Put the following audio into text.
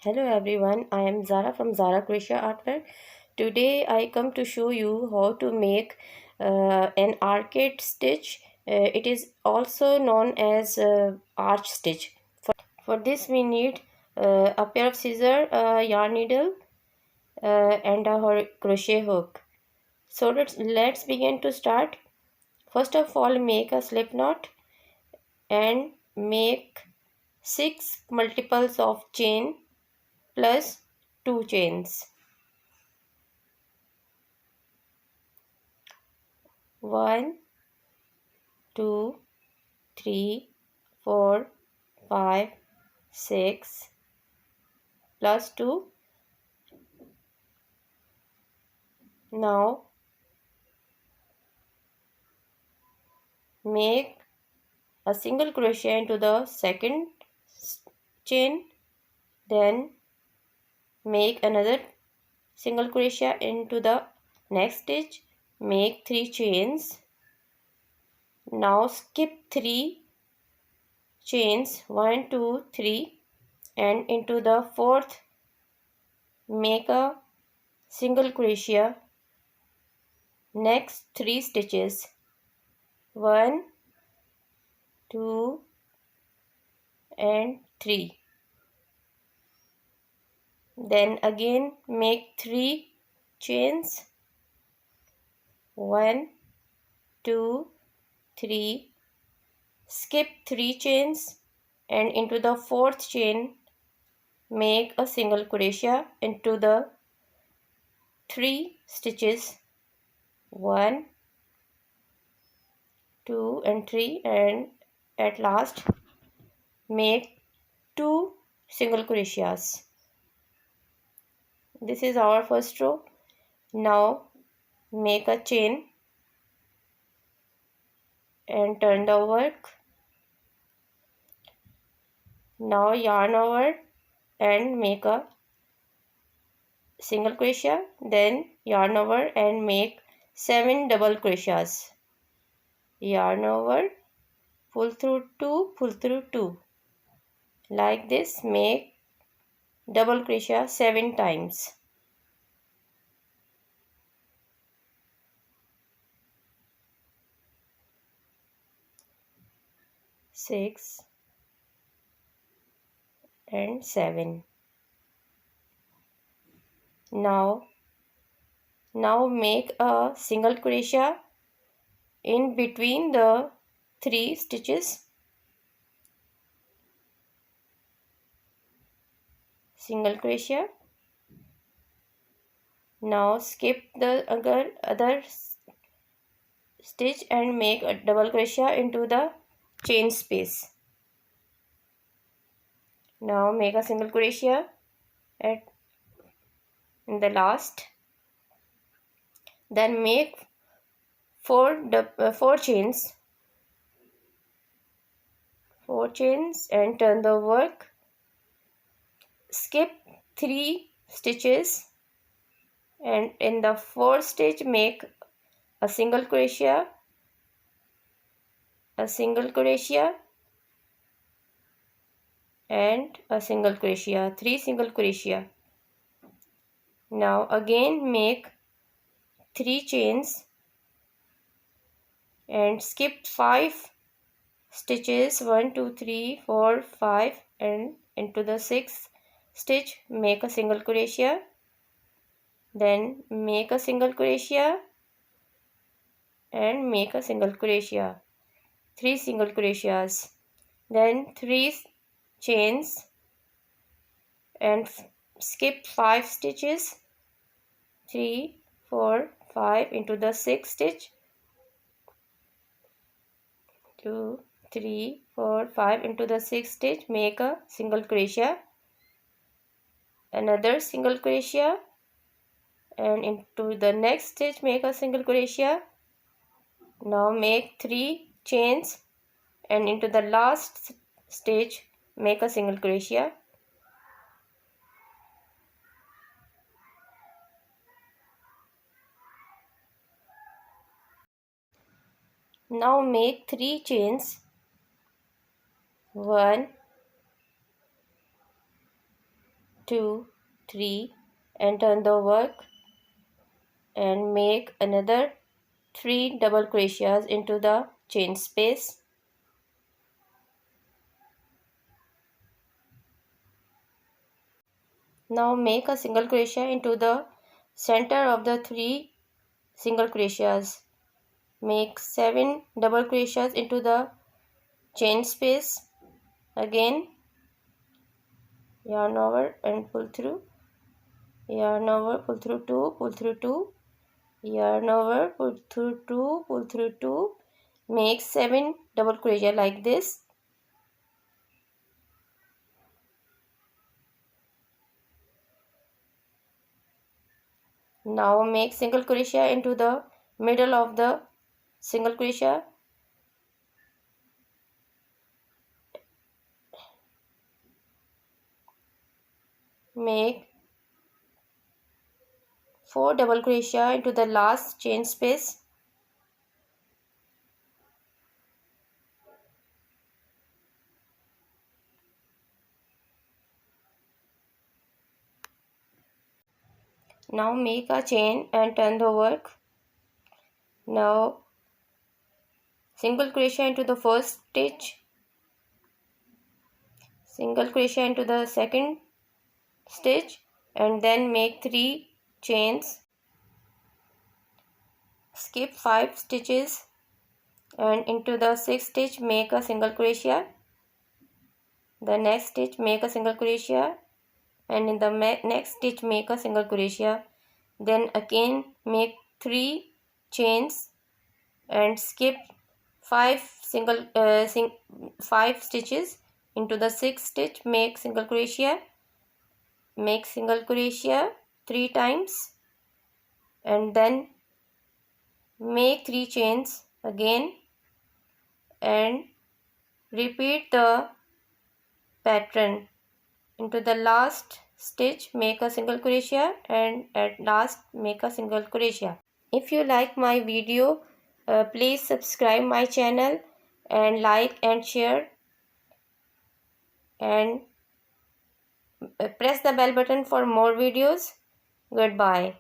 Hello everyone, I am Zara from Zara Crochet Artwork. Today I come to show you how to make an arcade stitch. It is also known as arch stitch. For this we need a pair of scissors, a yarn needle and a crochet hook. So let's begin to start. First of all, make a slip knot and make 6 multiples of chain plus 2 chains. 1, 2, 3, 4, 5, 6 plus 2. Now make a single crochet into the second chain, then make another single crochet into the next stitch, make 3 chains. Now skip 3 chains, 1, 2, 3, and into the fourth make a single crochet. Next 3 stitches, 1, 2 and 3. Then again make 3 chains, 1, 2, 3, skip 3 chains and into the fourth chain make a single crochet into the 3 stitches, 1, 2 and 3, and at last make 2 single crochets. This is our first row. Now make a chain and turn the work. Now yarn over and make a single crochet, then yarn over and make 7 double crochets. Yarn over, pull through 2, pull through 2. Like this, make double crochet 7 times. Six and 7. Now make a single crochet in between the 3 stitches. Single crochet. Now skip the other stitch and make a double crochet into the chain space. Now make a single crochet in the last. Then make 4 chains. 4 chains and turn the work. Skip 3 stitches and in the fourth stitch make a single crochet, a single crochet and a single crochet, 3 single crochet. Now again make 3 chains and skip 5 stitches, 1, 2, 3, 4, 5, and into the 6th stitch make a single crochet, then make a single crochet and make a single crochet, 3 single crochets, then 3 chains and skip 5 stitches, 3, 4, 5 into the 6th stitch, 2, 3, 4, 5 into the 6th stitch, make a single crochet, another single crochet, and into the next stitch make a single crochet. Now make 3 chains and into the last stitch make a single crochet. Now make 3 chains, 1, 2, 3 and turn the work and make another 3 double crochets into the chain space. Now make a single crochet into the center of the 3 single crochets. Make 7 double crochets into the chain space. Again yarn over and pull through, yarn over, pull through 2, pull through 2, yarn over, pull through 2, pull through 2. Make 7 double crochet like this. Now make single crochet into the middle of the single crochet. Make 4 double crochet into the last chain space. Now make a chain and turn the work. Now single crochet into the first stitch, single crochet into the second stitch and then make 3 chains. Skip 5 stitches and into the 6th stitch make a single crochet. The next stitch make a single crochet and in the next stitch make a single crochet. Then again make 3 chains and skip 5 stitches. Into the 6th stitch make single crochet, make single crochet 3 times and then make 3 chains again and repeat the pattern. Into the last stitch make a single crochet and at last make a single crochet. If you like my video, please subscribe my channel and like and share and press the bell button for more videos. Goodbye.